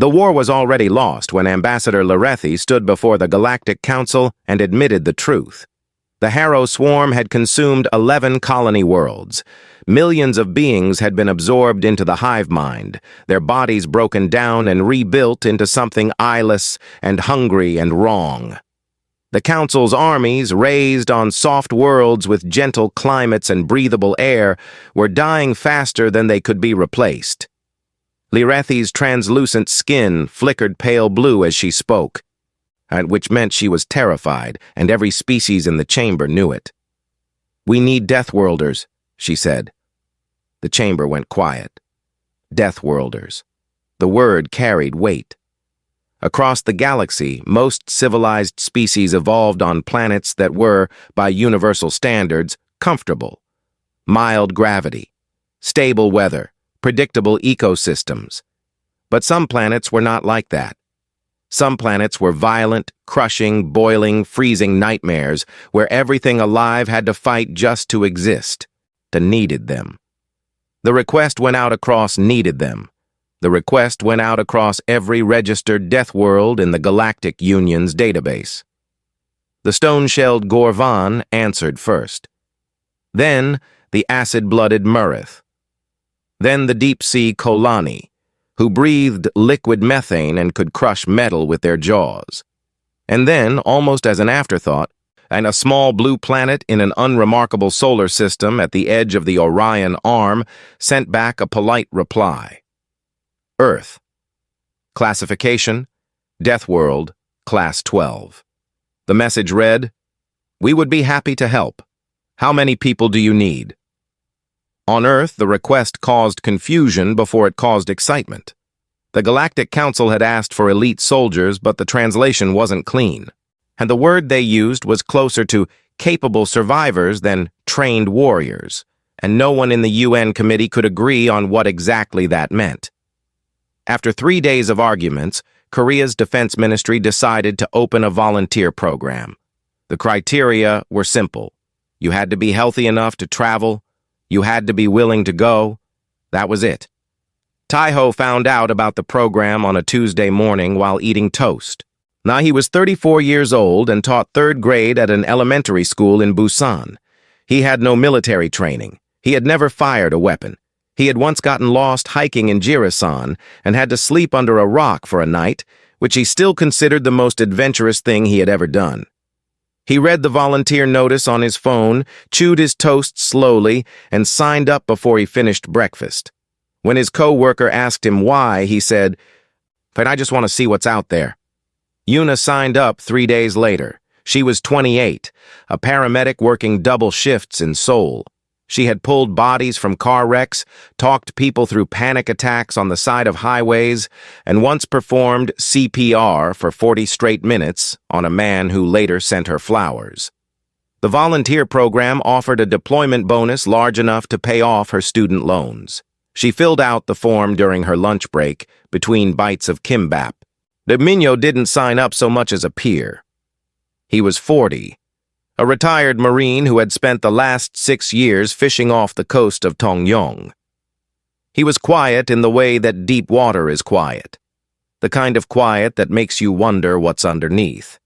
The war was already lost when Ambassador Larethi stood before the Galactic Council and admitted the truth. The Harrow Swarm had consumed 11 colony worlds. Millions of beings had been absorbed into the hive mind, their bodies broken down and rebuilt into something eyeless and hungry and wrong. The Council's armies, raised on soft worlds with gentle climates and breathable air, were dying faster than they could be replaced. Larethi's translucent skin flickered pale blue as she spoke, which meant she was terrified, and every species in the chamber knew it. "We need Deathworlders," she said. The chamber went quiet. Deathworlders. The word carried weight. Across the galaxy, most civilized species evolved on planets that were, by universal standards, comfortable. Mild gravity, stable weather, predictable ecosystems. But some planets were not like that. Some planets were violent, crushing, boiling, freezing nightmares where everything alive had to fight just to exist, to needed them. The request went out across needed them. The request went out across every registered death world in the Galactic Union's database. The stone-shelled Gorvan answered first. Then the acid-blooded Murith. Then the deep-sea Kolani, who breathed liquid methane and could crush metal with their jaws. And then, almost as an afterthought, and a small blue planet in an unremarkable solar system at the edge of the Orion Arm sent back a polite reply. Earth. Classification, Death World, Class 12. The message read, "We would be happy to help. How many people do you need?" On Earth, the request caused confusion before it caused excitement. The Galactic Council had asked for elite soldiers, but the translation wasn't clean. And the word they used was closer to capable survivors than trained warriors, and no one in the UN committee could agree on what exactly that meant. After 3 days of arguments, Korea's defense ministry decided to open a volunteer program. The criteria were simple. You had to be healthy enough to travel. You had to be willing to go. That was it. Taiho found out about the program on a Tuesday morning while eating toast. Now he was 34 years old and taught 3rd grade at an elementary school in Busan. He had no military training. He had never fired a weapon. He had once gotten lost hiking in Jirisan and had to sleep under a rock for a night, which he still considered the most adventurous thing he had ever done. He read the volunteer notice on his phone, chewed his toast slowly, and signed up before he finished breakfast. When his co-worker asked him why, he said, "But I just want to see what's out there." Yuna signed up 3 days later. She was 28, a paramedic working double shifts in Seoul. She had pulled bodies from car wrecks, talked people through panic attacks on the side of highways, and once performed CPR for 40 straight minutes on a man who later sent her flowers. The volunteer program offered a deployment bonus large enough to pay off her student loans. She filled out the form during her lunch break, between bites of kimbap. Minyo didn't sign up so much as a peer. He was 40. A retired Marine who had spent the last 6 years fishing off the coast of Tongyong. He was quiet in the way that deep water is quiet, the kind of quiet that makes you wonder what's underneath.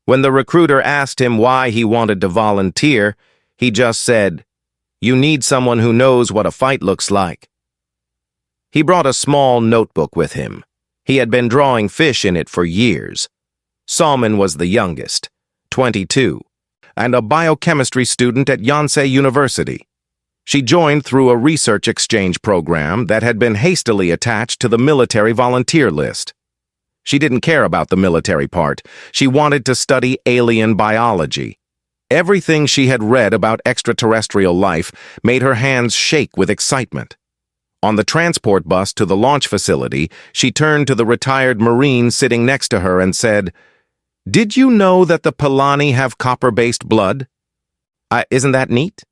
When the recruiter asked him why he wanted to volunteer, he just said, "You need someone who knows what a fight looks like." He brought a small notebook with him. He had been drawing fish in it for years. Salmon was the youngest, 22, and a biochemistry student at Yonsei University. She joined through a research exchange program that had been hastily attached to the military volunteer list. She didn't care about the military part. She wanted to study alien biology. Everything she had read about extraterrestrial life made her hands shake with excitement. On the transport bus to the launch facility, she turned to the retired Marine sitting next to her and said, "Did you know that the Palani have copper-based blood? Isn't that neat?"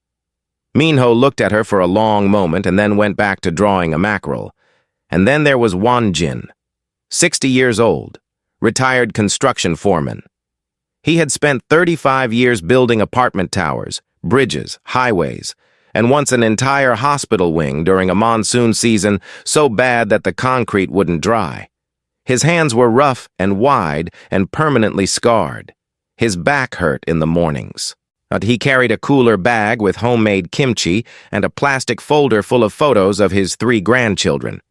Minho looked at her for a long moment and then went back to drawing a mackerel. And then there was Wanjin, 60 years old, retired construction foreman. He had spent 35 years building apartment towers, bridges, highways, and once an entire hospital wing during a monsoon season so bad that the concrete wouldn't dry. His hands were rough and wide and permanently scarred. His back hurt in the mornings. But he carried a cooler bag with homemade kimchi and a plastic folder full of photos of his 3 grandchildren.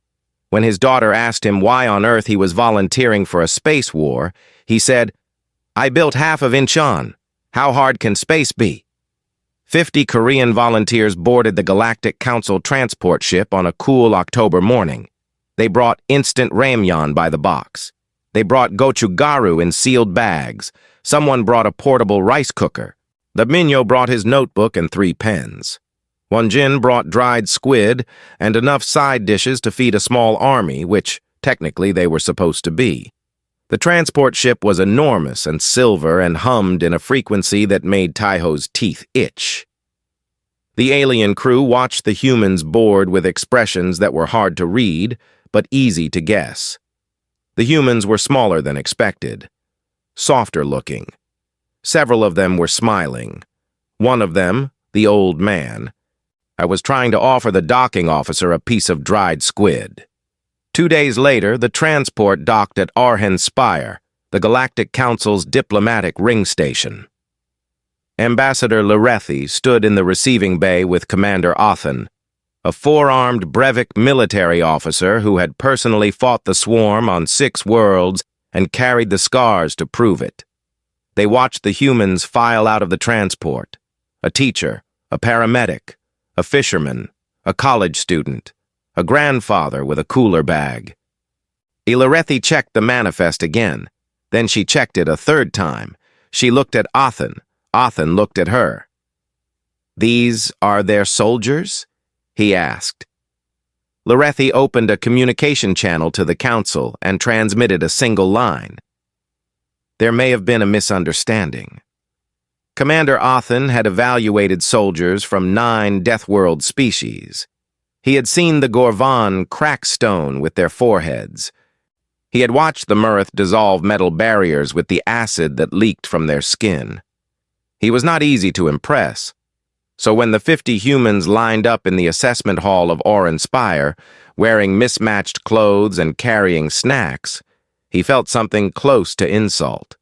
When his daughter asked him why on earth he was volunteering for a space war, he said, "I built half of Incheon. How hard can space be?" 50 Korean volunteers boarded the Galactic Council transport ship on a cool October morning. They brought instant ramyeon by the box. They brought gochugaru in sealed bags. Someone brought a portable rice cooker. The Minyo brought his notebook and 3 pens. Wonjin brought dried squid and enough side dishes to feed a small army, which, technically, they were supposed to be. The transport ship was enormous and silver and hummed in a frequency that made Taiho's teeth itch. The alien crew watched the humans board with expressions that were hard to read, but easy to guess. The humans were smaller than expected, softer looking. Several of them were smiling. One of them, the old man. I was trying to offer the docking officer a piece of dried squid. 2 days later, the transport docked at Arhen Spire, the Galactic Council's diplomatic ring station. Ambassador Larethi stood in the receiving bay with Commander Othen, a 4-armed brevet military officer who had personally fought the swarm on 6 worlds and carried the scars to prove it. They watched the humans file out of the transport. A teacher, a paramedic, a fisherman, a college student, a grandfather with a cooler bag. Ilarethi checked the manifest again. Then she checked it a 3rd time. She looked at Othen. Othen looked at her. "These are their soldiers?" he asked. Larethi opened a communication channel to the council and transmitted a single line. There may have been a misunderstanding. Commander Othen had evaluated soldiers from 9 Deathworld species. He had seen the Gorvan crack stone with their foreheads. He had watched the Murith dissolve metal barriers with the acid that leaked from their skin. He was not easy to impress. So when the 50 humans lined up in the assessment hall of Arhen Spire, wearing mismatched clothes and carrying snacks, he felt something close to insult.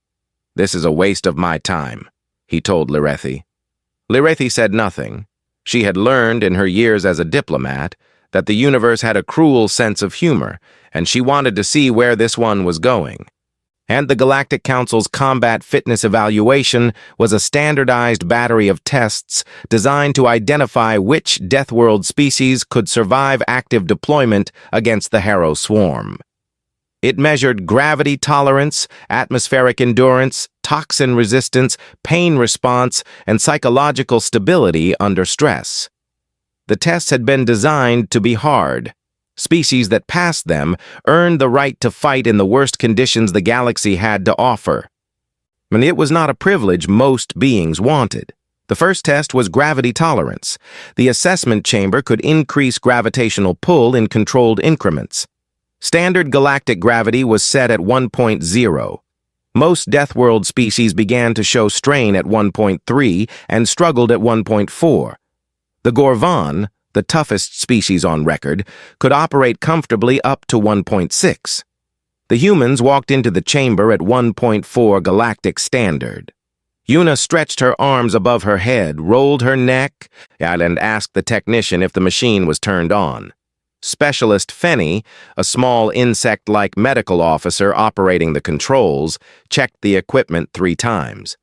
"This is a waste of my time," he told Larethi. Larethi said nothing. She had learned in her years as a diplomat that the universe had a cruel sense of humor, and she wanted to see where this one was going. And the Galactic Council's combat fitness evaluation was a standardized battery of tests designed to identify which Deathworld species could survive active deployment against the Harrow Swarm. It measured gravity tolerance, atmospheric endurance, toxin resistance, pain response, and psychological stability under stress. The tests had been designed to be hard. Species that passed them earned the right to fight in the worst conditions the galaxy had to offer. And it was not a privilege most beings wanted. The first test was gravity tolerance. The assessment chamber could increase gravitational pull in controlled increments. Standard galactic gravity was set at 1.0. Most Deathworld species began to show strain at 1.3 and struggled at 1.4. The Gorvan, the toughest species on record, could operate comfortably up to 1.6. The humans walked into the chamber at 1.4 galactic standard. Yuna stretched her arms above her head, rolled her neck, and asked the technician if the machine was turned on. Specialist Fenny, a small insect-like medical officer operating the controls, checked the equipment 3 times.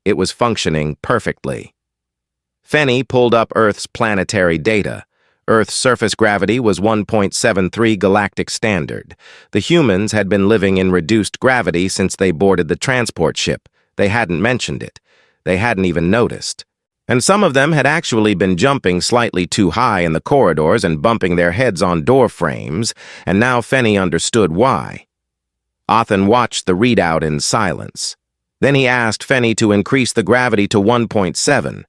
It was functioning perfectly. Fenny pulled up Earth's planetary data. Earth's surface gravity was 1.73 galactic standard. The humans had been living in reduced gravity since they boarded the transport ship. They hadn't mentioned it. They hadn't even noticed. And some of them had actually been jumping slightly too high in the corridors and bumping their heads on door frames, and now Fenny understood why. Othen watched the readout in silence. Then he asked Fenny to increase the gravity to 1.7.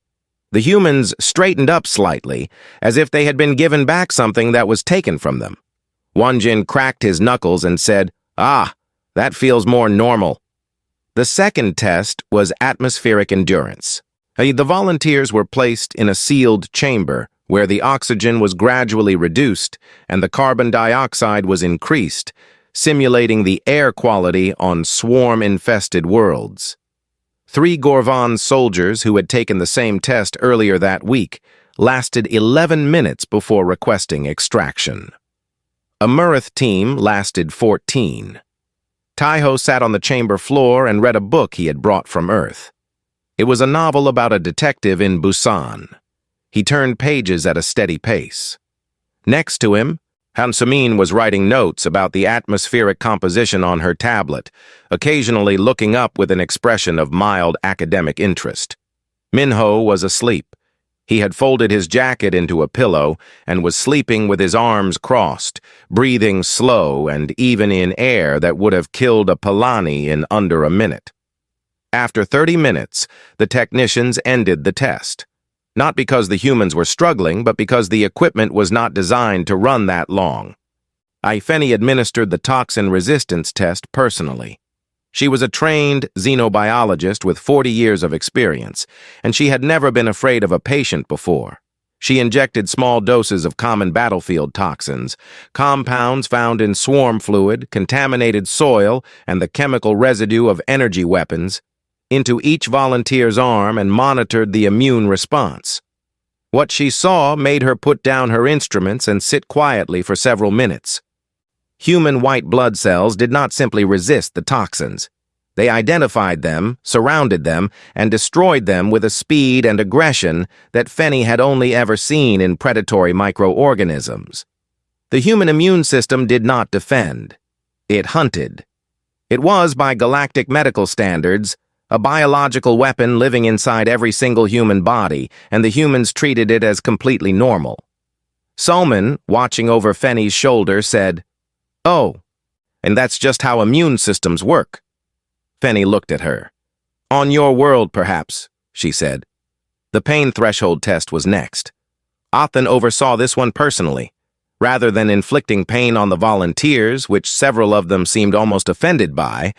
The humans straightened up slightly, as if they had been given back something that was taken from them. Wonjin cracked his knuckles and said, "Ah, that feels more normal." The second test was atmospheric endurance. The volunteers were placed in a sealed chamber where the oxygen was gradually reduced and the carbon dioxide was increased, simulating the air quality on swarm-infested worlds. 3 Gorvan soldiers who had taken the same test earlier that week lasted 11 minutes before requesting extraction. A Murith team lasted 14. Taiho sat on the chamber floor and read a book he had brought from Earth. It was a novel about a detective in Busan. He turned pages at a steady pace. Next to him, Hansumin was writing notes about the atmospheric composition on her tablet, occasionally looking up with an expression of mild academic interest. Minho was asleep. He had folded his jacket into a pillow and was sleeping with his arms crossed, breathing slow and even in air that would have killed a Palani in under a minute. After 30 minutes, the technicians ended the test. Not because the humans were struggling, but because the equipment was not designed to run that long. Ifeni administered the toxin resistance test personally. She was a trained xenobiologist with 40 years of experience, and she had never been afraid of a patient before. She injected small doses of common battlefield toxins, compounds found in swarm fluid, contaminated soil, and the chemical residue of energy weapons, into each volunteer's arm and monitored the immune response. What she saw made her put down her instruments and sit quietly for several minutes. Human white blood cells did not simply resist the toxins. They identified them, surrounded them, and destroyed them with a speed and aggression that Feni had only ever seen in predatory microorganisms. The human immune system did not defend. It hunted. It was, by galactic medical standards, a biological weapon living inside every single human body, and the humans treated it as completely normal. Soman, watching over Feni's shoulder, said, "Oh, and that's just how immune systems work." Feni looked at her. "On your world, perhaps," she said. The pain threshold test was next. Othan oversaw this one personally. Rather than inflicting pain on the volunteers, which several of them seemed almost offended by,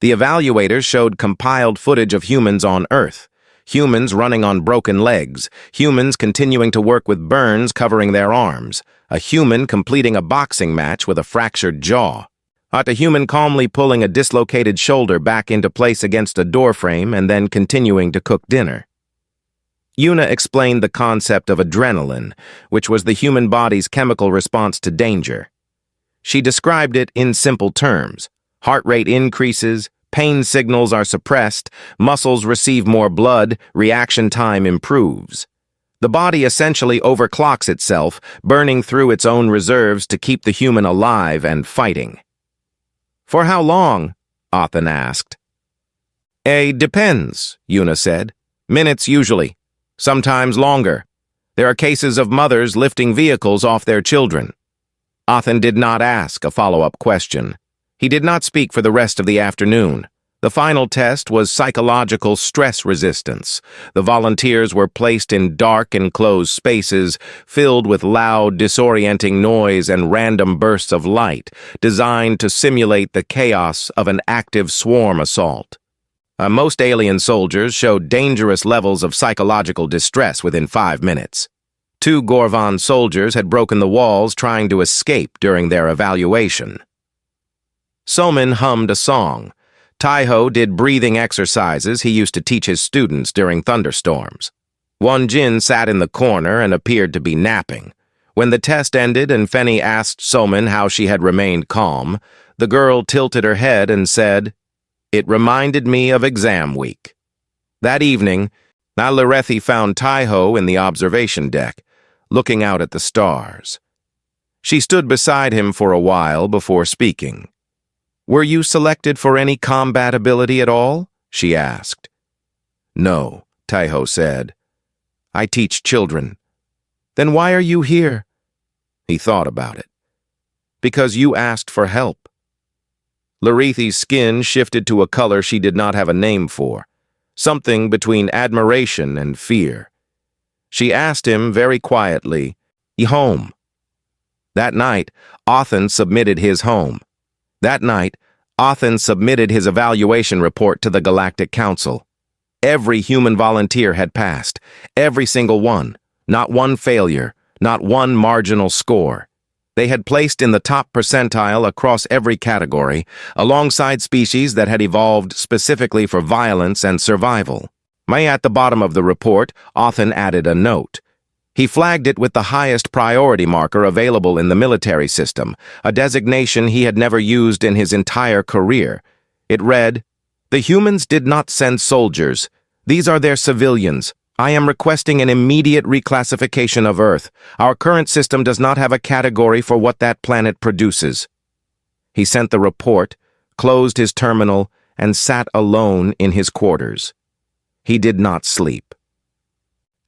the evaluators showed compiled footage of humans on Earth. Humans running on broken legs, humans continuing to work with burns covering their arms, a human completing a boxing match with a fractured jaw, a human calmly pulling a dislocated shoulder back into place against a doorframe and then continuing to cook dinner. Yuna explained the concept of adrenaline, which was the human body's chemical response to danger. She described it in simple terms. Heart rate increases, pain signals are suppressed, muscles receive more blood, reaction time improves. The body essentially overclocks itself, burning through its own reserves to keep the human alive and fighting. "For how long?" Othan asked. Depends," Yuna said. "Minutes usually. Sometimes longer. There are cases of mothers lifting vehicles off their children." Othan did not ask a follow-up question. He did not speak for the rest of the afternoon. The final test was psychological stress resistance. The volunteers were placed in dark, enclosed spaces filled with loud, disorienting noise and random bursts of light, designed to simulate the chaos of an active swarm assault. Most alien soldiers showed dangerous levels of psychological distress within 5 minutes. 2 Gorvan soldiers had broken the walls trying to escape during their evaluation. Soman hummed a song. Taiho did breathing exercises he used to teach his students during thunderstorms. Wonjin sat in the corner and appeared to be napping. When the test ended and Feni asked Soman how she had remained calm, the girl tilted her head and said, "It reminded me of exam week." That evening, Nalarethi found Taiho in the observation deck, looking out at the stars. She stood beside him for a while before speaking. "Were you selected for any combat ability at all?" she asked. "No," Taiho said. "I teach children." "Then why are you here?" He thought about it. "Because you asked for help." Larethi's skin shifted to a color she did not have a name for, something between admiration and fear. She asked him very quietly, "Home?" That night, Othan submitted his home. That night, Othan submitted his evaluation report to the Galactic Council. Every human volunteer had passed, every single one, not one failure, not one marginal score. They had placed in the top percentile across every category, alongside species that had evolved specifically for violence and survival. At the bottom of the report, Othen added a note. He flagged it with the highest priority marker available in the military system, a designation he had never used in his entire career. It read, "The humans did not send soldiers. These are their civilians. I am requesting an immediate reclassification of Earth. Our current system does not have a category for what that planet produces." He sent the report, closed his terminal, and sat alone in his quarters. He did not sleep.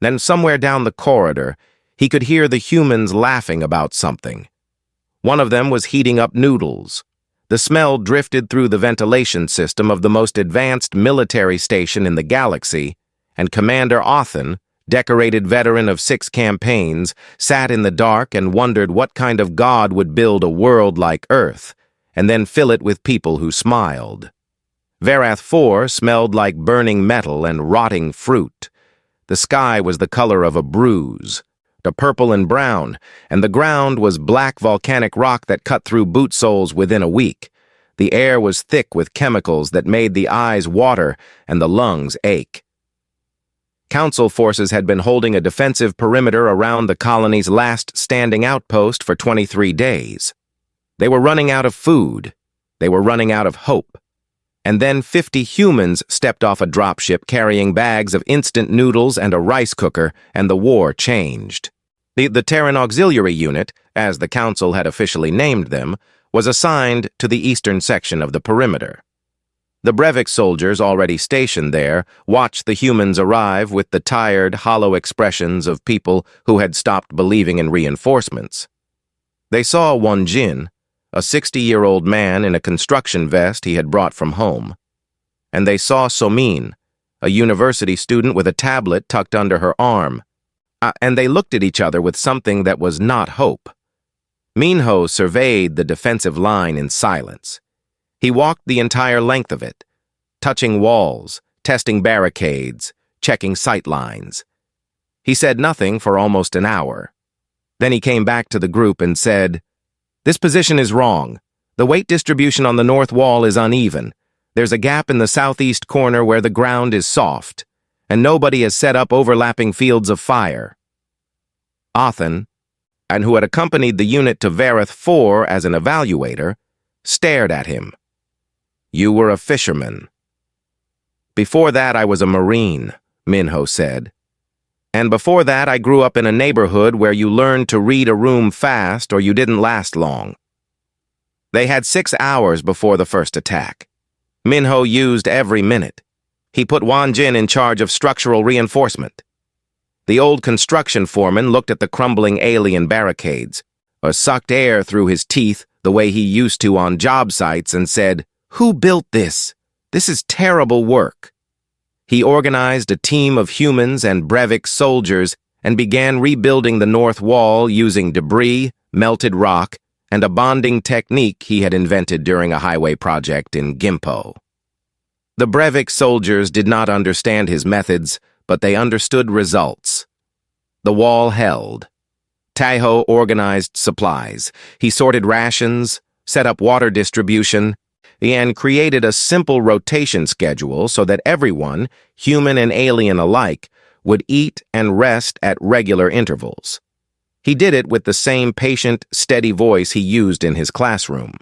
Then somewhere down the corridor, he could hear the humans laughing about something. One of them was heating up noodles. The smell drifted through the ventilation system of the most advanced military station in the galaxy, and Commander Othen, decorated veteran of 6 campaigns, sat in the dark and wondered what kind of god would build a world like Earth, and then fill it with people who smiled. Varath 4 smelled like burning metal and rotting fruit. The sky was the color of a bruise, the purple and brown, and the ground was black volcanic rock that cut through boot soles within a week. The air was thick with chemicals that made the eyes water and the lungs ache. Council forces had been holding a defensive perimeter around the colony's last standing outpost for 23 days. They were running out of food. They were running out of hope. And then 50 humans stepped off a dropship carrying bags of instant noodles and a rice cooker, and the war changed. The Terran Auxiliary Unit, as the Council had officially named them, was assigned to the eastern section of the perimeter. The Brevik soldiers already stationed there watched the humans arrive with the tired, hollow expressions of people who had stopped believing in reinforcements. They saw Wonjin, a 60-year-old man in a construction vest he had brought from home. And they saw Somin, a university student with a tablet tucked under her arm. And they looked at each other with something that was not hope. Minho surveyed the defensive line in silence. He walked the entire length of it, touching walls, testing barricades, checking sight lines. He said nothing for almost an hour. Then he came back to the group and said, "This position is wrong. The weight distribution on the north wall is uneven. There's a gap in the southeast corner where the ground is soft, and nobody has set up overlapping fields of fire." Othen, and who had accompanied the unit to Varath 4 as an evaluator, stared at him. "You were a fisherman." "Before that, I was a Marine," Minho said. "And before that, I grew up in a neighborhood where you learned to read a room fast or you didn't last long." They had 6 hours before the first attack. Minho used every minute. He put Wonjin in charge of structural reinforcement. The old construction foreman looked at the crumbling alien barricades, or sucked air through his teeth the way he used to on job sites and said, "Who built this? This is terrible work." He organized a team of humans and Brevik soldiers and began rebuilding the north wall using debris, melted rock, and a bonding technique he had invented during a highway project in Gimpo. The Brevik soldiers did not understand his methods, but they understood results. The wall held. Taiho organized supplies. He sorted rations, set up water distribution, and created a simple rotation schedule so that everyone, human and alien alike, would eat and rest at regular intervals. He did it with the same patient, steady voice he used in his classroom.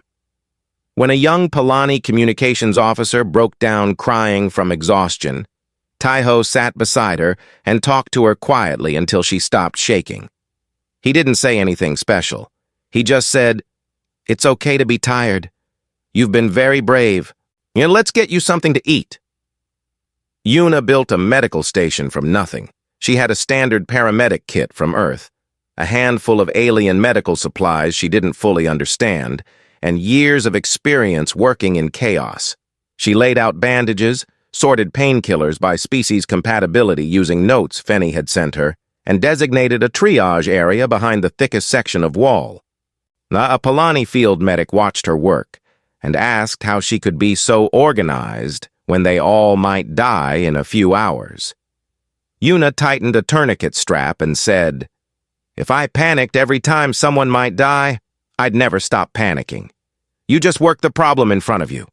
When a young Palani communications officer broke down crying from exhaustion, Taiho sat beside her and talked to her quietly until she stopped shaking. He didn't say anything special. He just said, "It's okay to be tired. You've been very brave. Let's get you something to eat." Yuna built a medical station from nothing. She had a standard paramedic kit from Earth, a handful of alien medical supplies she didn't fully understand, and years of experience working in chaos. She laid out bandages, sorted painkillers by species compatibility using notes Fenny had sent her, and designated a triage area behind the thickest section of wall. A Palani field medic watched her work and asked how she could be so organized when they all might die in a few hours. Yuna tightened a tourniquet strap and said, "If I panicked every time someone might die, I'd never stop panicking. You just work the problem in front of you.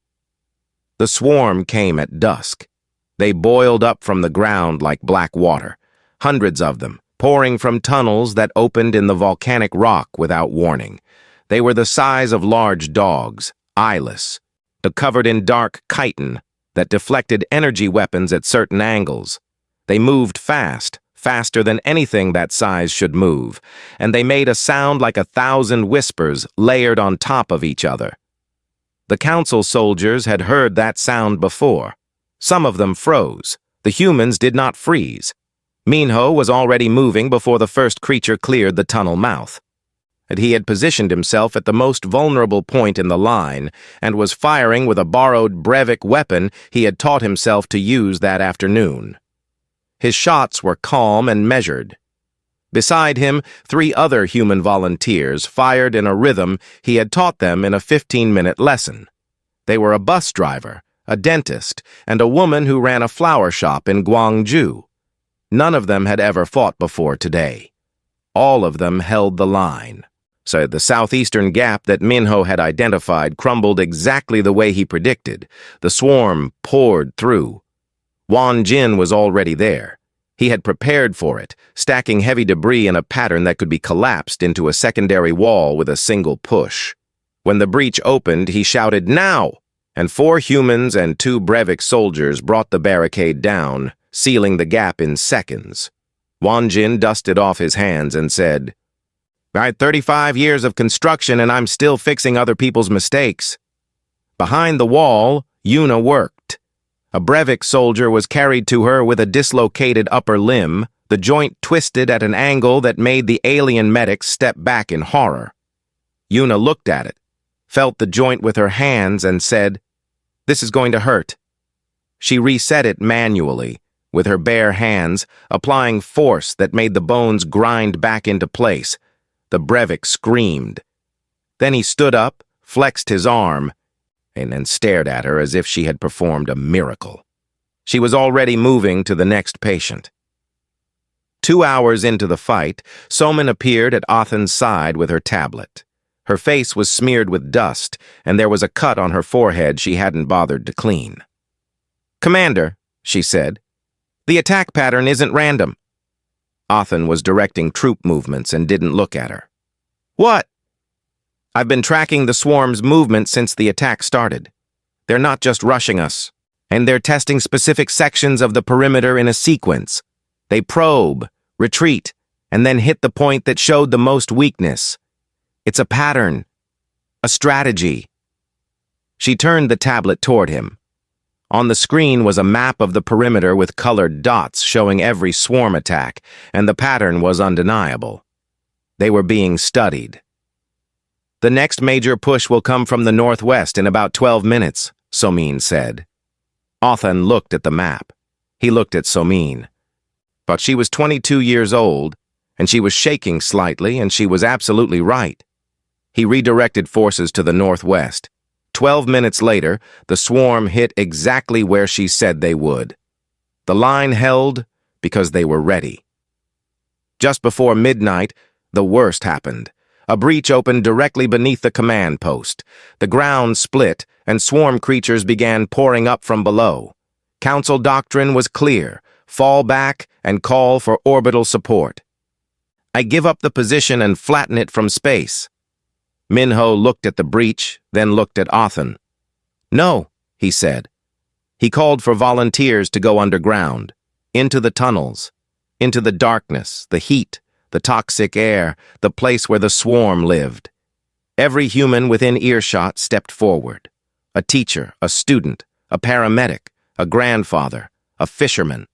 The swarm came at dusk. They boiled up from the ground like black water, hundreds of them, pouring from tunnels that opened in the volcanic rock without warning. They were the size of large dogs, eyeless, covered in dark chitin that deflected energy weapons at certain angles. They moved fast, faster than anything that size should move, and they made a sound like 1,000 whispers layered on top of each other. The council soldiers had heard that sound before. Some of them froze. The humans did not freeze. Minho was already moving before the first creature cleared the tunnel mouth. And he had positioned himself at the most vulnerable point in the line and was firing with a borrowed Brevik weapon he had taught himself to use that afternoon. His shots were calm and measured. Beside him, 3 other human volunteers fired in a rhythm he had taught them in a 15-minute lesson. They were a bus driver, a dentist, and a woman who ran a flower shop in Gwangju. None of them had ever fought before today. All of them held the line. So the southeastern gap that Minho had identified crumbled exactly the way he predicted. The swarm poured through. Wan Jin was already there. He had prepared for it, stacking heavy debris in a pattern that could be collapsed into a secondary wall with a single push. When the breach opened, he shouted, "Now!" And 4 humans and 2 Brevik soldiers brought the barricade down, sealing the gap in seconds. Wan Jin dusted off his hands and said, "I had 35 years of construction and I'm still fixing other people's mistakes." Behind the wall, Yuna worked. A Brevik soldier was carried to her with a dislocated upper limb, the joint twisted at an angle that made the alien medics step back in horror. Yuna looked at it, felt the joint with her hands and said, "This is going to hurt." She reset it manually, with her bare hands, applying force that made the bones grind back into place. The Brevik screamed. Then he stood up, flexed his arm, and then stared at her as if she had performed a miracle. She was already moving to the next patient. 2 hours into the fight, Somin appeared at Othan's side with her tablet. Her face was smeared with dust, and there was a cut on her forehead she hadn't bothered to clean. "Commander," she said, "the attack pattern isn't random." Othan was directing troop movements and didn't look at her. "What?" "I've been tracking the swarm's movement since the attack started. They're not just rushing us, and they're testing specific sections of the perimeter in a sequence. They probe, retreat, and then hit the point that showed the most weakness. It's a pattern, a strategy." She turned the tablet toward him. On the screen was a map of the perimeter with colored dots showing every swarm attack, and the pattern was undeniable. They were being studied. "The next major push will come from the northwest in about 12 minutes, Somin said. Othan looked at the map. He looked at Somin. But she was 22 years old, and she was shaking slightly, and she was absolutely right. He redirected forces to the northwest. 12 minutes later, the swarm hit exactly where she said they would. The line held because they were ready. Just before midnight, the worst happened. A breach opened directly beneath the command post. The ground split, and swarm creatures began pouring up from below. Council doctrine was clear: fall back and call for orbital support. "I give up the position and flatten it from space." Minho looked at the breach, then looked at Othan. "No," he said. He called for volunteers to go underground, into the tunnels, into the darkness, the heat, the toxic air, the place where the swarm lived. Every human within earshot stepped forward. A teacher, a student, a paramedic, a grandfather, a fisherman.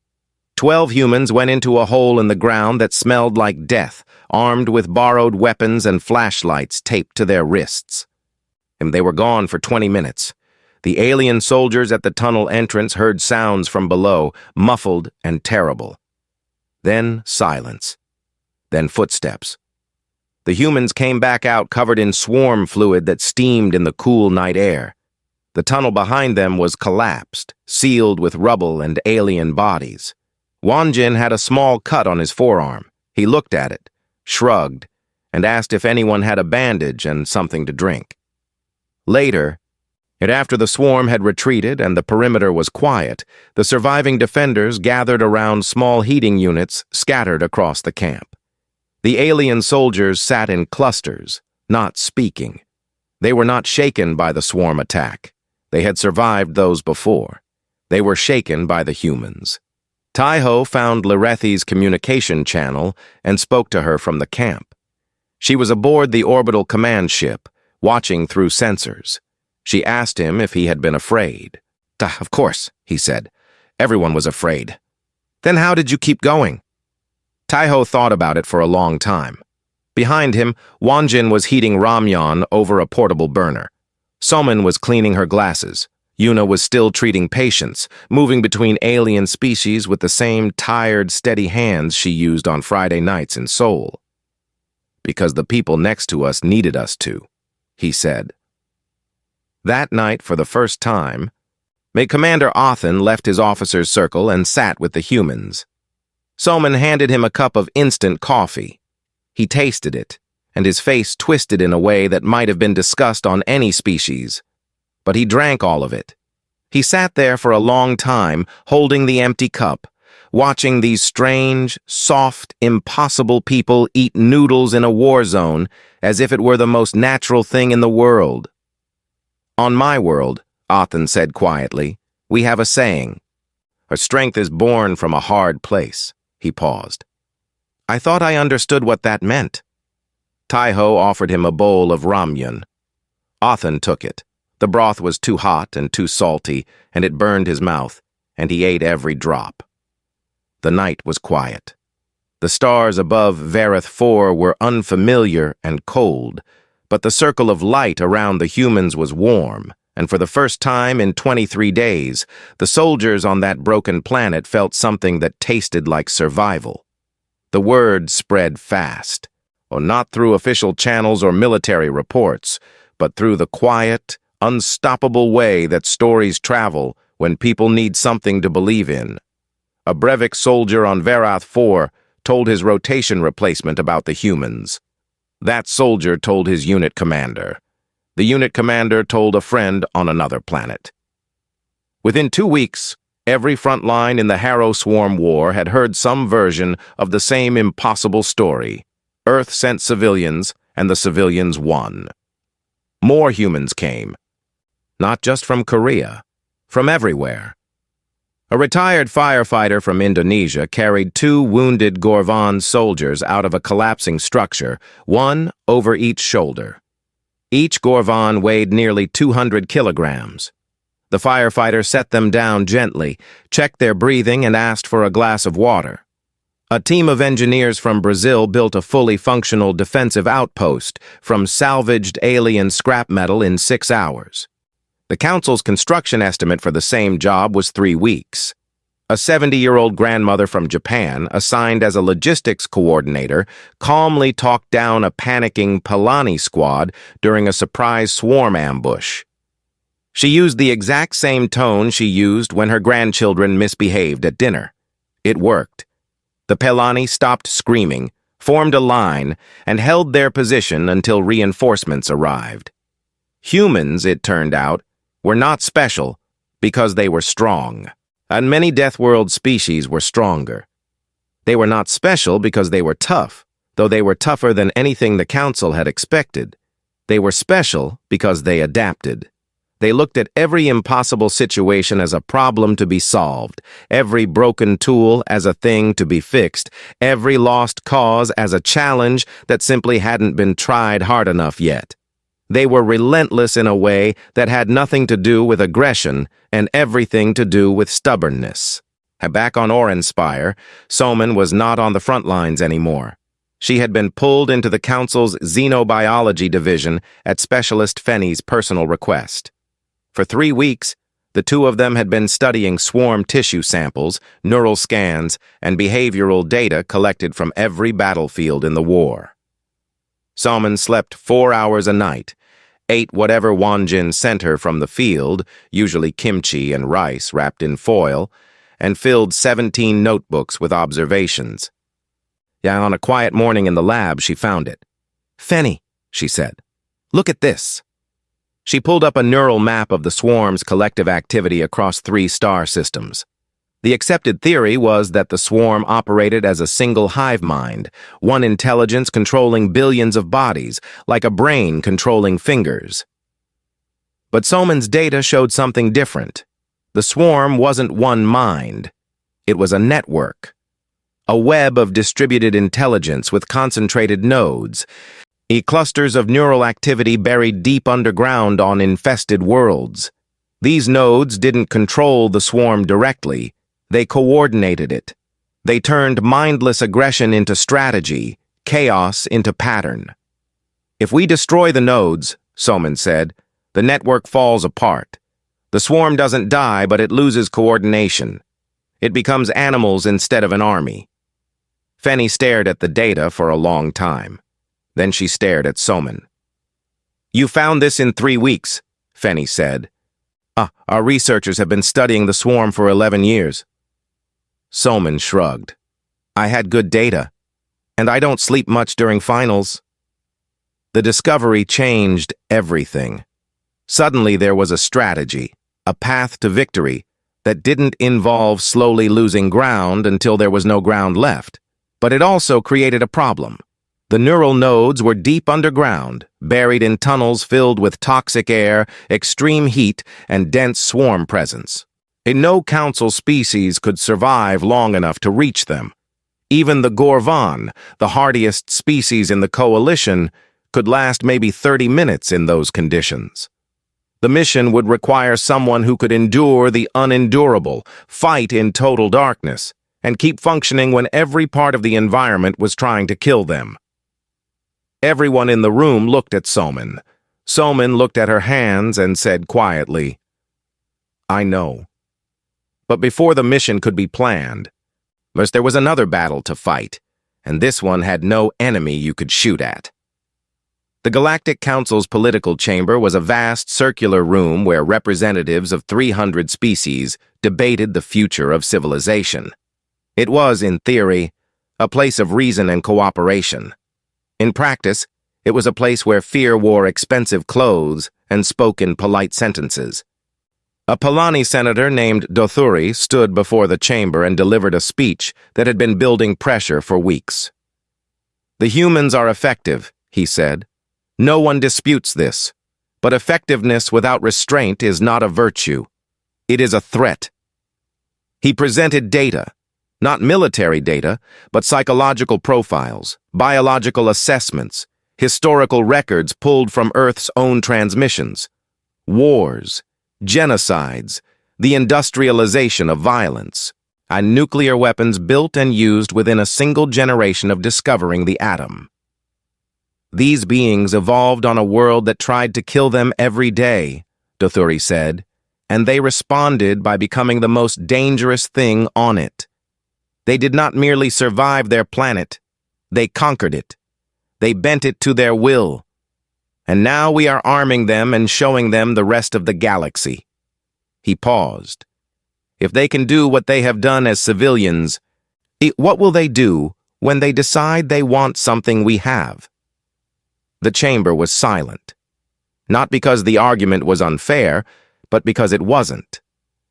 12 humans went into a hole in the ground that smelled like death, armed with borrowed weapons and flashlights taped to their wrists. And they were gone for 20 minutes. The alien soldiers at the tunnel entrance heard sounds from below, muffled and terrible. Then silence. Then footsteps. The humans came back out covered in swarm fluid that steamed in the cool night air. The tunnel behind them was collapsed, sealed with rubble and alien bodies. Wanjin had a small cut on his forearm. He looked at it, shrugged, and asked if anyone had a bandage and something to drink. Later, and after the swarm had retreated and the perimeter was quiet, the surviving defenders gathered around small heating units scattered across the camp. The alien soldiers sat in clusters, not speaking. They were not shaken by the swarm attack. They had survived those before. They were shaken by the humans. Taiho found Larethi's communication channel and spoke to her from the camp. She was aboard the orbital command ship, watching through sensors. She asked him if he had been afraid. Of course, he said. Everyone was afraid. Then how did you keep going? Taiho thought about it for a long time. Behind him, Wanjin was heating ramyun over a portable burner. Somin was cleaning her glasses. Yuna was still treating patients, moving between alien species with the same tired, steady hands she used on Friday nights in Seoul. Because the people next to us needed us to, he said. That night, for the first time, Commander Othen left his officer's circle and sat with the humans. Somin handed him a cup of instant coffee. He tasted it, and his face twisted in a way that might have been discussed on any species. But he drank all of it. He sat there for a long time, holding the empty cup, watching these strange, soft, impossible people eat noodles in a war zone as if it were the most natural thing in the world. On my world, Othen said quietly, we have a saying. Our strength is born from a hard place. He paused. I thought I understood what that meant. Taiho offered him a bowl of ramyun. Othen took it. The broth was too hot and too salty, and it burned his mouth, and he ate every drop. The night was quiet. The stars above Vareth 4 were unfamiliar and cold, but the circle of light around the humans was warm, and for the first time in 23 days, the soldiers on that broken planet felt something that tasted like survival. The word spread fast, not through official channels or military reports, but through the quiet, unstoppable way that stories travel when people need something to believe in. A Brevik soldier on Varath 4 told his rotation replacement about the humans. That soldier told his unit commander. The unit commander told a friend on another planet. Within 2 weeks, every front line in the Harrow Swarm War had heard some version of the same impossible story. Earth sent civilians, and the civilians won. More humans came. Not just from Korea, from everywhere. A retired firefighter from Indonesia carried 2 wounded Gorvan soldiers out of a collapsing structure, one over each shoulder. Each Gorvan weighed nearly 200 kilograms. The firefighter set them down gently, checked their breathing, and asked for a glass of water. A team of engineers from Brazil built a fully functional defensive outpost from salvaged alien scrap metal in 6 hours. The Council's construction estimate for the same job was 3 weeks. A 70-year-old grandmother from Japan, assigned as a logistics coordinator, calmly talked down a panicking Palani squad during a surprise swarm ambush. She used the exact same tone she used when her grandchildren misbehaved at dinner. It worked. The Pelani stopped screaming, formed a line, and held their position until reinforcements arrived. Humans, it turned out, were not special because they were strong. And many Deathworld species were stronger. They were not special because they were tough, though they were tougher than anything the Council had expected. They were special because they adapted. They looked at every impossible situation as a problem to be solved, every broken tool as a thing to be fixed, every lost cause as a challenge that simply hadn't been tried hard enough yet. They were relentless in a way that had nothing to do with aggression and everything to do with stubbornness. Back on Orenspire, Somin was not on the front lines anymore. She had been pulled into the Council's Xenobiology division at Specialist Fenny's personal request. For 3 weeks, the two of them had been studying swarm tissue samples, neural scans, and behavioral data collected from every battlefield in the war. Somin slept 4 hours a night, ate whatever Wanjin sent her from the field, usually kimchi and rice wrapped in foil, and filled 17 notebooks with observations. On a quiet morning in the lab, she found it. "Fenny," she said, "look at this." She pulled up a neural map of the swarm's collective activity across 3 star systems. The accepted theory was that the swarm operated as a single hive mind, one intelligence controlling billions of bodies, like a brain controlling fingers. But Soman's data showed something different. The swarm wasn't one mind. It was a network. A web of distributed intelligence with concentrated nodes. Clusters of neural activity buried deep underground on infested worlds. These nodes didn't control the swarm directly. They coordinated it. They turned mindless aggression into strategy, chaos into pattern. "If we destroy the nodes," Soman said, "the network falls apart. The swarm doesn't die, but it loses coordination. It becomes animals instead of an army." Fenny stared at the data for a long time. Then she stared at Soman. "You found this in 3 weeks," Fenny said. Our researchers have been studying the swarm for 11 years. Soman shrugged. "I had good data, and I don't sleep much during finals." The discovery changed everything. Suddenly there was a strategy, a path to victory, that didn't involve slowly losing ground until there was no ground left. But it also created a problem. The neural nodes were deep underground, buried in tunnels filled with toxic air, extreme heat, and dense swarm presence. No council species could survive long enough to reach them. Even the Gorvan, the hardiest species in the coalition, could last maybe 30 minutes in those conditions. The mission would require someone who could endure the unendurable, fight in total darkness, and keep functioning when every part of the environment was trying to kill them. Everyone in the room looked at Soman. Soman looked at her hands and said quietly, "I know." But before the mission could be planned, there was another battle to fight, and this one had no enemy you could shoot at. The Galactic Council's political chamber was a vast circular room where representatives of 300 species debated the future of civilization. It was, in theory, a place of reason and cooperation. In practice, it was a place where fear wore expensive clothes and spoke in polite sentences. A Palani senator named Dothuri stood before the chamber and delivered a speech that had been building pressure for weeks. "The humans are effective," he said. "No one disputes this. But effectiveness without restraint is not a virtue. It is a threat." He presented data, not military data, but psychological profiles, biological assessments, historical records pulled from Earth's own transmissions. Wars, genocides, the industrialization of violence, and nuclear weapons built and used within a single generation of discovering the atom. These beings evolved on a world that tried to kill them every day, Dothuri said, and they responded by becoming the most dangerous thing on it. They did not merely survive their planet, they conquered it. They bent it to their will. And now we are arming them and showing them the rest of the galaxy. He paused. If they can do what they have done as civilians, what will they do when they decide they want something we have? The chamber was silent. Not because the argument was unfair, but because it wasn't.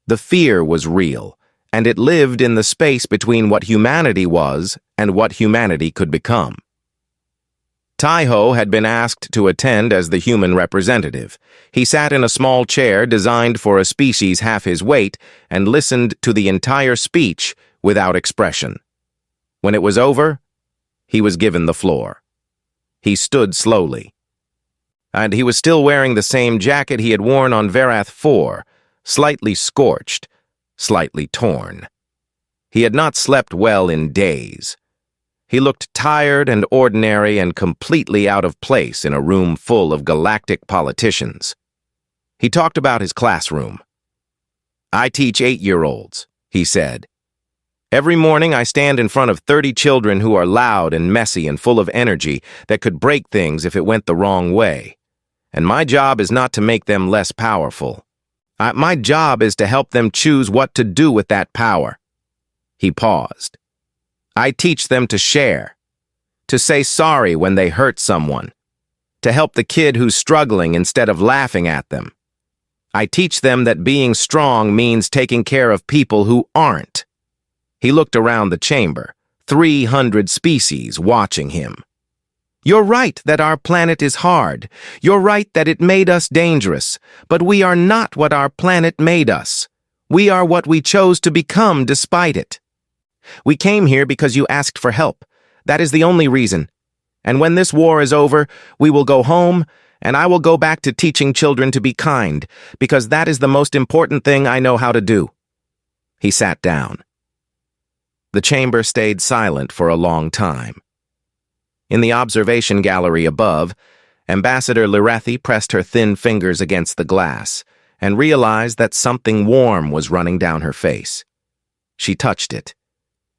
The fear was real, and it lived in the space between what humanity was and what humanity could become. Taiho had been asked to attend as the human representative. He sat in a small chair designed for a species half his weight and listened to the entire speech without expression. When it was over, he was given the floor. He stood slowly. And he was still wearing the same jacket he had worn on Verath 4, slightly scorched, slightly torn. He had not slept well in days. He looked tired and ordinary and completely out of place in a room full of galactic politicians. He talked about his classroom. "I teach 8-year-olds, he said. "Every morning I stand in front of 30 children who are loud and messy and full of energy that could break things if it went the wrong way. And my job is not to make them less powerful. My job is to help them choose what to do with that power." He paused. "I teach them to share. to say sorry when they hurt someone, to help the kid who's struggling instead of laughing at them. I teach them that being strong means taking care of people who aren't. He looked around the chamber, 300 species watching him. You're right that our planet is hard. You're right that it made us dangerous, but we are not what our planet made us. We are what we chose to become despite it. We came here because you asked for help. That is the only reason. And when this war is over, we will go home, and I will go back to teaching children to be kind, because that is the most important thing I know how to do. He sat down. The chamber stayed silent for a long time. In the observation gallery above, Ambassador Lorethi pressed her thin fingers against the glass and realized that something warm was running down her face. She touched it.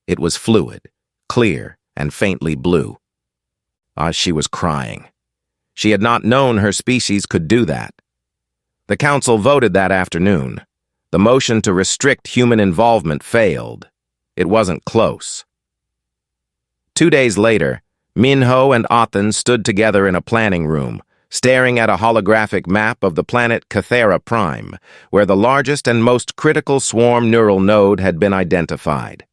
It was fluid, clear, and faintly blue. She was crying. She had not known her species could do that. The council voted that afternoon. The motion to restrict human involvement failed. It wasn't close. 2 days later, Minho and Othen stood together in a planning room, staring at a holographic map of the planet Cathera Prime, where the largest and most critical swarm neural node had been identified.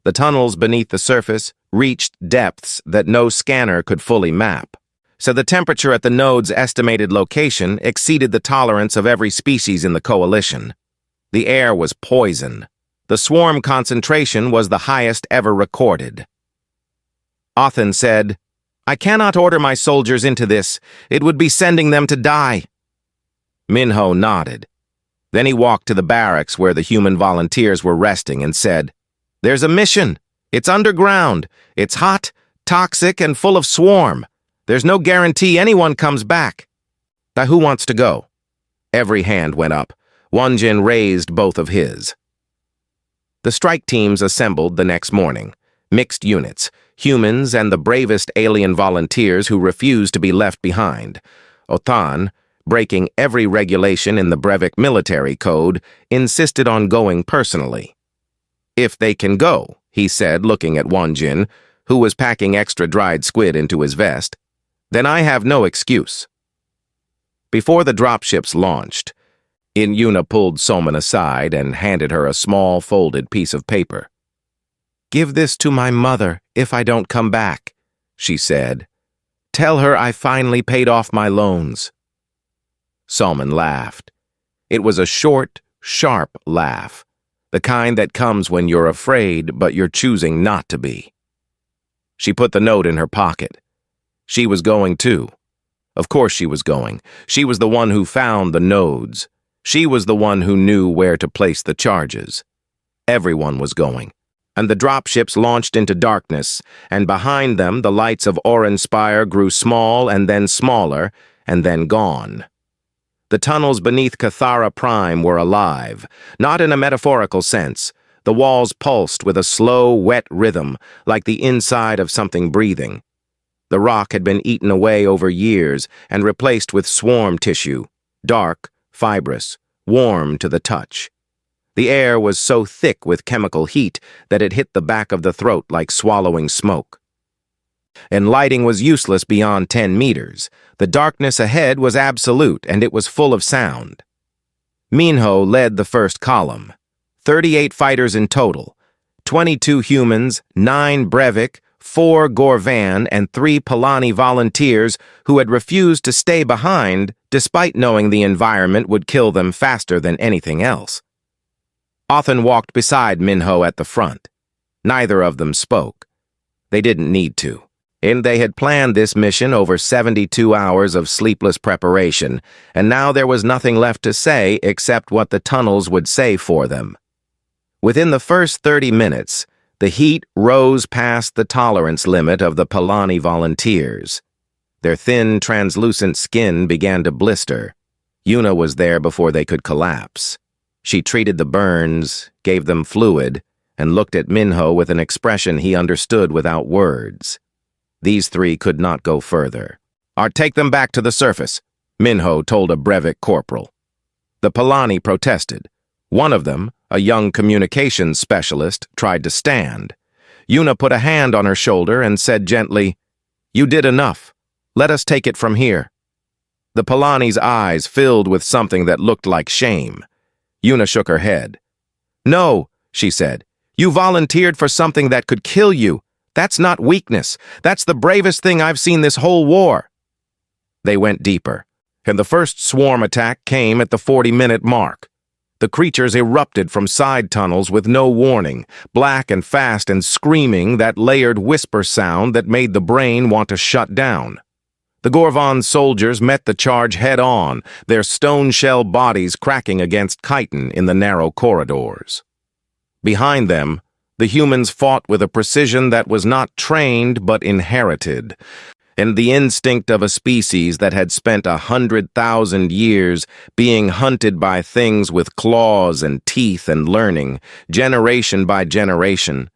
The tunnels beneath the surface reached depths that no scanner could fully map, so the temperature at the node's estimated location exceeded the tolerance of every species in the coalition. The air was poison. The swarm concentration was the highest ever recorded. Othen said, "I cannot order my soldiers into this. It would be sending them to die." Minho nodded. Then he walked to the barracks where the human volunteers were resting and said, "There's a mission. It's underground. It's hot, toxic, and full of swarm. There's no guarantee anyone comes back." Who wants to go?" Every hand went up. Wanjin raised both of his. The strike teams assembled the next morning. Mixed units, humans and the bravest alien volunteers who refused to be left behind. Othan, breaking every regulation in the Brevik military code, insisted on going personally. "If they can go," he said, looking at Wanjin, who was packing extra dried squid into his vest, "then I have no excuse." Before the dropships launched, Yuna pulled Soman aside and handed her a small folded piece of paper. "Give this to my mother if I don't come back," she said. "Tell her I finally paid off my loans." Soman laughed. It was a short, sharp laugh, the kind that comes when you're afraid but you're choosing not to be. She put the note in her pocket. She was going too. Of course she was going. She was the one who found the nodes. She was the one who knew where to place the charges. Everyone was going. And the dropships launched into darkness, and behind them the lights of Orenspire grew small and then smaller, and then gone. The tunnels beneath Cathara Prime were alive, not in a metaphorical sense. The walls pulsed with a slow, wet rhythm, like the inside of something breathing. The rock had been eaten away over years and replaced with swarm tissue, dark, fibrous, warm to the touch. The air was so thick with chemical heat that it hit the back of the throat like swallowing smoke. And lighting was useless beyond 10 meters. The darkness ahead was absolute, and it was full of sound. Minho led the first column. 38 fighters in total. 22 humans, 9 Brevik, 4 Gorvan, and 3 Palani volunteers who had refused to stay behind despite knowing the environment would kill them faster than anything else. Othen walked beside Minho at the front. Neither of them spoke. They didn't need to. And they had planned this mission over 72 hours of sleepless preparation, and now there was nothing left to say except what the tunnels would say for them. Within the first 30 minutes, the heat rose past the tolerance limit of the Palani volunteers. Their thin, translucent skin began to blister. Yuna was there before they could collapse. She treated the burns, gave them fluid, and looked at Minho with an expression he understood without words. These three could not go further. "Take them back to the surface," Minho told a Brevik corporal. The Palani protested. One of them, a young communications specialist, tried to stand. Yuna put a hand on her shoulder and said gently, You did enough. Let us take it from here." The Polani's eyes filled with something that looked like shame. Yuna shook her head. "No," she said. "You volunteered for something that could kill you. That's not weakness. That's the bravest thing I've seen this whole war." They went deeper, and the first swarm attack came at the 40-minute mark. The creatures erupted from side tunnels with no warning, black and fast and screaming that layered whisper sound that made the brain want to shut down. The Gorvan soldiers met the charge head-on, their stone-shell bodies cracking against chitin in the narrow corridors. Behind them, the humans fought with a precision that was not trained but inherited, and the instinct of a species that had spent 100,000 years being hunted by things with claws and teeth and learning, generation by generation,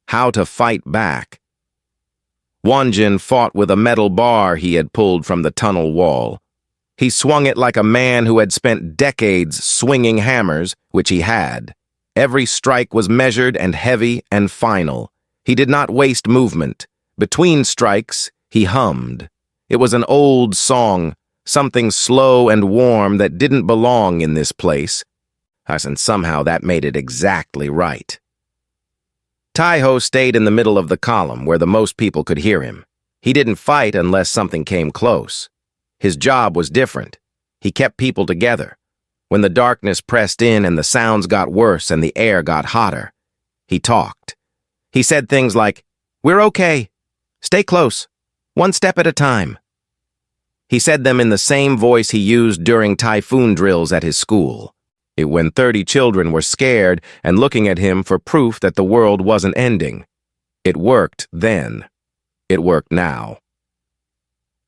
how to fight back. Wanjin fought with a metal bar he had pulled from the tunnel wall. He swung it like a man who had spent decades swinging hammers, which he had. Every strike was measured and heavy and final. He did not waste movement. Between strikes, he hummed. It was an old song, something slow and warm that didn't belong in this place. And somehow that made it exactly right. Taiho stayed in the middle of the column where the most people could hear him. He didn't fight unless something came close. His job was different. He kept people together. When the darkness pressed in and the sounds got worse and the air got hotter, he talked. He said things like, "We're okay. Stay close. One step at a time." He said them in the same voice he used during typhoon drills at his school. When 30 children were scared and looking at him for proof that the world wasn't ending. It worked then. It worked now.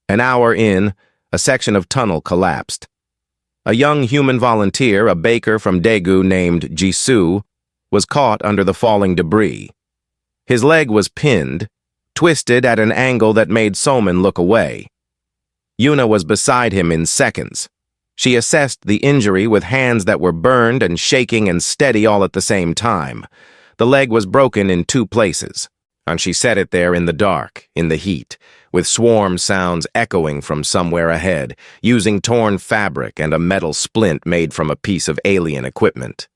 An hour in, a section of tunnel collapsed. A young human volunteer, a baker from Daegu named Jisoo, was caught under the falling debris. His leg was pinned, twisted at an angle that made Soman look away. Yuna was beside him in seconds. She assessed the injury with hands that were burned and shaking and steady all at the same time. The leg was broken in 2 places, and she set it there in the dark, in the heat, with swarm sounds echoing from somewhere ahead, using torn fabric and a metal splint made from a piece of alien equipment.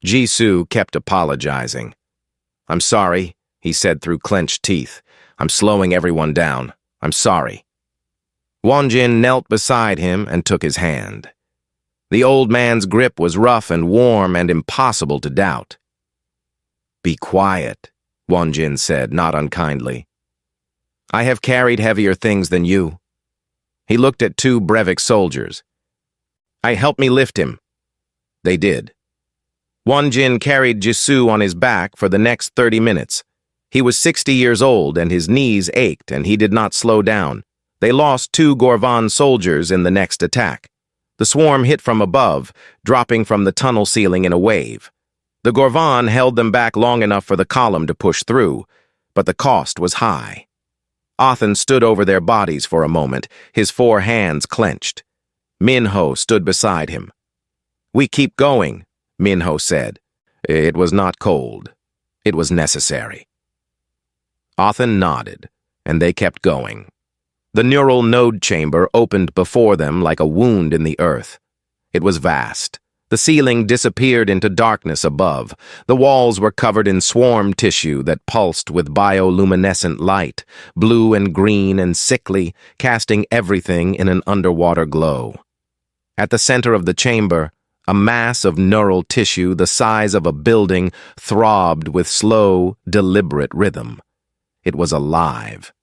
Jisoo kept apologizing. "I'm sorry," he said through clenched teeth. "I'm slowing everyone down. I'm sorry." Wanjin knelt beside him and took his hand. The old man's grip was rough and warm and impossible to doubt. "Be quiet," Wanjin said, not unkindly. "I have carried heavier things than you." He looked at 2 Brevik soldiers. "Help me lift him." They did. Wanjin carried Jisoo on his back for the next 30 minutes. He was 60 years old and his knees ached and he did not slow down. They lost 2 Gorvan soldiers in the next attack. The swarm hit from above, dropping from the tunnel ceiling in a wave. The Gorvan held them back long enough for the column to push through, but the cost was high. Othen stood over their bodies for a moment, his 4 hands clenched. Minho stood beside him. "We keep going," Minho said. It was not cold. It was necessary. Othen nodded, and they kept going. The neural node chamber opened before them like a wound in the earth. It was vast. The ceiling disappeared into darkness above. The walls were covered in swarm tissue that pulsed with bioluminescent light, blue and green and sickly, casting everything in an underwater glow. At the center of the chamber, a mass of neural tissue the size of a building throbbed with slow, deliberate rhythm. It was alive.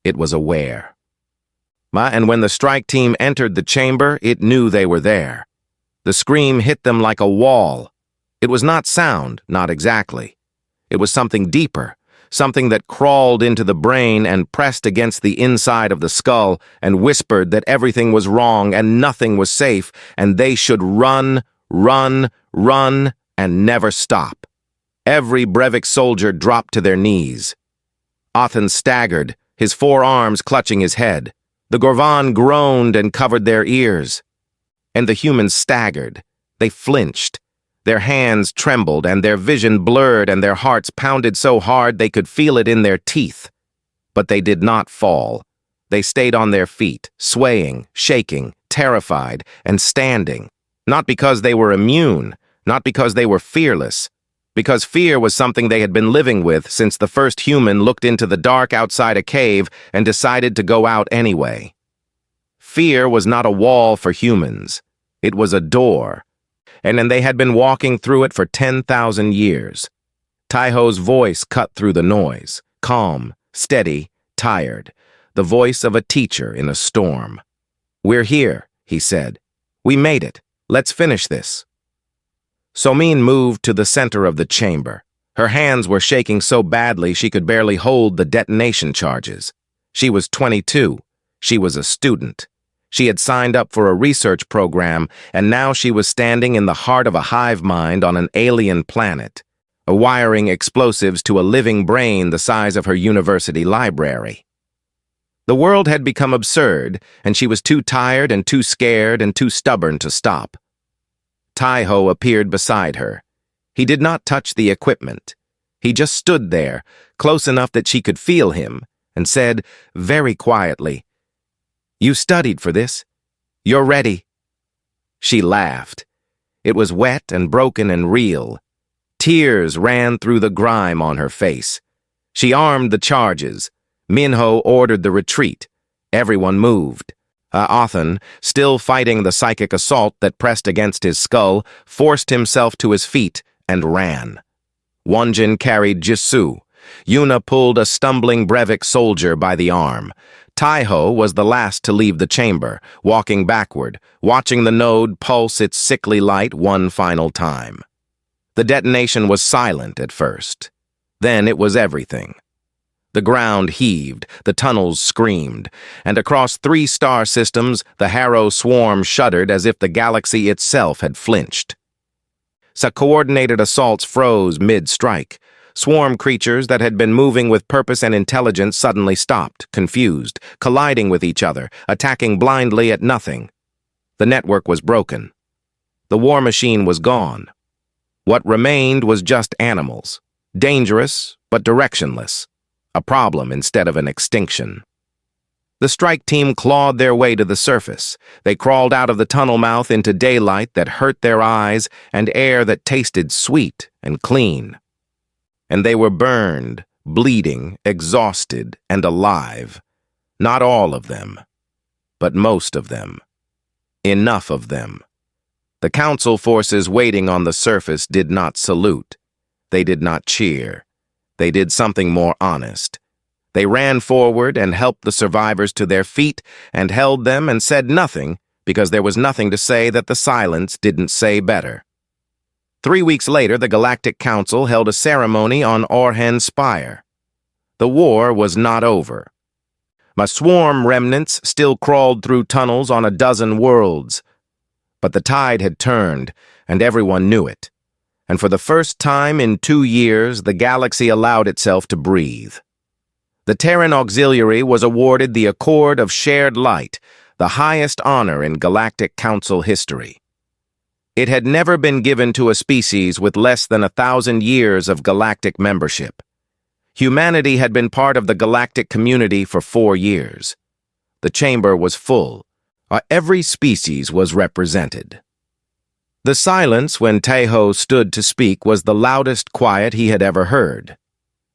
It was aware. And when the strike team entered the chamber, it knew they were there. The scream hit them like a wall. It was not sound, not exactly. It was something deeper, something that crawled into the brain and pressed against the inside of the skull and whispered that everything was wrong and nothing was safe, and they should run, run, run, and never stop. Every Brevik soldier dropped to their knees. Othen staggered, his 4 arms clutching his head. The Gorvan groaned and covered their ears. And the humans staggered. They flinched. Their hands trembled and their vision blurred and their hearts pounded so hard they could feel it in their teeth. But they did not fall. They stayed on their feet, swaying, shaking, terrified, and standing. Not because they were immune, not because they were fearless, because fear was something they had been living with since the first human looked into the dark outside a cave and decided to go out anyway. Fear was not a wall for humans. It was a door, and then they had been walking through it for 10,000 years. Taiho's voice cut through the noise, calm, steady, tired, the voice of a teacher in a storm. "We're here," he said. "We made it. Let's finish this." Somin moved to the center of the chamber. Her hands were shaking so badly she could barely hold the detonation charges. She was 22. She was a student. She had signed up for a research program, and now she was standing in the heart of a hive mind on an alien planet, wiring explosives to a living brain the size of her university library. The world had become absurd, and she was too tired and too scared and too stubborn to stop. Taiho appeared beside her. He did not touch the equipment. He just stood there, close enough that she could feel him, and said, very quietly, "You studied for this. You're ready." She laughed. It was wet and broken and real. Tears ran through the grime on her face. She armed the charges. Minho ordered the retreat. Everyone moved. Othan, still fighting the psychic assault that pressed against his skull, forced himself to his feet and ran. Wonjin carried Jisoo. Yuna pulled a stumbling Brevik soldier by the arm. Taiho was the last to leave the chamber, walking backward, watching the node pulse its sickly light one final time. The detonation was silent at first. Then it was everything. The ground heaved, the tunnels screamed, and across 3 star systems the Harrow swarm shuddered as if the galaxy itself had flinched. Coordinated assaults froze mid-strike. Swarm creatures that had been moving with purpose and intelligence suddenly stopped, confused, colliding with each other, attacking blindly at nothing. The network was broken. The war machine was gone. What remained was just animals, dangerous but directionless. A problem instead of an extinction. The strike team clawed their way to the surface. They crawled out of the tunnel mouth into daylight that hurt their eyes and air that tasted sweet and clean. And they were burned, bleeding, exhausted, and alive. Not all of them, but most of them. Enough of them. The council forces waiting on the surface did not salute. They did not cheer. They did something more honest. They ran forward and helped the survivors to their feet and held them and said nothing because there was nothing to say that the silence didn't say better. 3 weeks later, the Galactic Council held a ceremony on Orhen Spire. The war was not over. My swarm remnants still crawled through tunnels on a dozen worlds. But the tide had turned, and everyone knew it. And for the first time in 2 years, the galaxy allowed itself to breathe. The Terran Auxiliary was awarded the Accord of Shared Light, the highest honor in Galactic Council history. It had never been given to a species with less than 1,000 years of galactic membership. Humanity had been part of the galactic community for 4 years. The chamber was full. Every species was represented. The silence when Taiho stood to speak was the loudest quiet he had ever heard.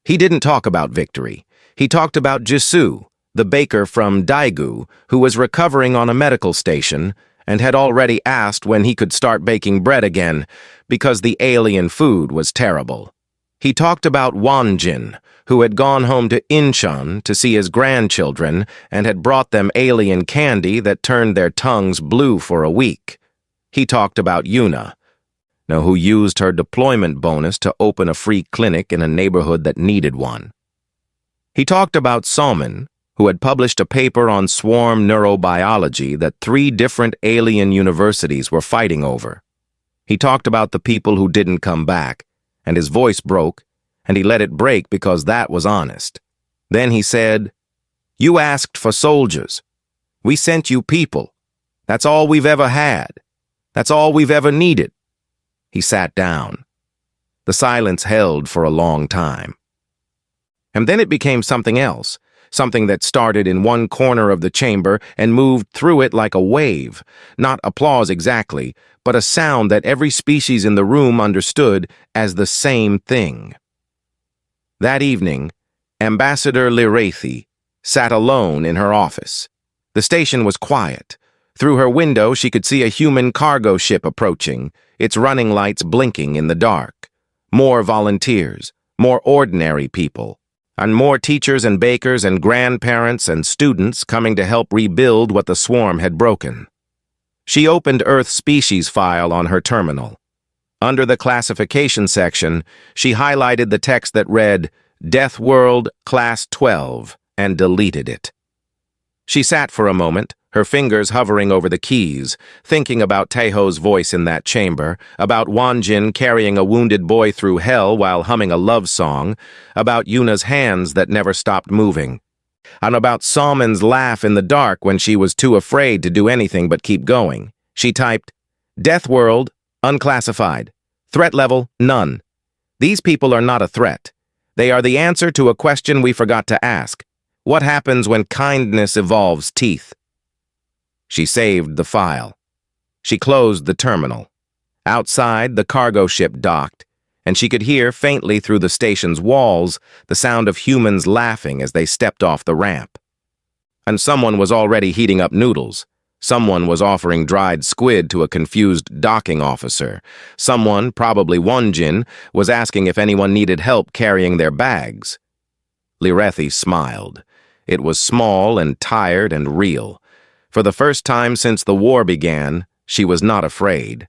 He didn't talk about victory. He talked about Jisoo, the baker from Daegu, who was recovering on a medical station and had already asked when he could start baking bread again because the alien food was terrible. He talked about Wonjin, who had gone home to Incheon to see his grandchildren and had brought them alien candy that turned their tongues blue for a week. He talked about Yuna, who used her deployment bonus to open a free clinic in a neighborhood that needed one. He talked about Somin, who had published a paper on swarm neurobiology that 3 different alien universities were fighting over. He talked about the people who didn't come back, and his voice broke, and he let it break because that was honest. Then he said, "You asked for soldiers. We sent you people. That's all we've ever had. That's all we've ever needed." He sat down. The silence held for a long time. And then it became something else. something that started in one corner of the chamber and moved through it like a wave. Not applause exactly, but a sound that every species in the room understood as the same thing. That evening, Ambassador Lirathi sat alone in her office. The station was quiet. Through her window, she could see a human cargo ship approaching, its running lights blinking in the dark. More volunteers, more ordinary people, and more teachers and bakers and grandparents and students coming to help rebuild what the swarm had broken. She opened Earth species file on her terminal. Under the classification section, she highlighted the text that read, Deathworld Class 12, and deleted it. She sat for a moment, her fingers hovering over the keys, thinking about Taeho's voice in that chamber, about Wanjin carrying a wounded boy through hell while humming a love song, about Yuna's hands that never stopped moving, and about Salmon's laugh in the dark when she was too afraid to do anything but keep going. She typed, Deathworld, unclassified. Threat level, none. These people are not a threat. They are the answer to a question we forgot to ask. What happens when kindness evolves teeth? She saved the file. She closed the terminal. Outside, the cargo ship docked, and she could hear faintly through the station's walls the sound of humans laughing as they stepped off the ramp. And someone was already heating up noodles. Someone was offering dried squid to a confused docking officer. Someone, probably Wanjin, was asking if anyone needed help carrying their bags. Lirathi smiled. It was small and tired and real. For the first time since the war began, she was not afraid.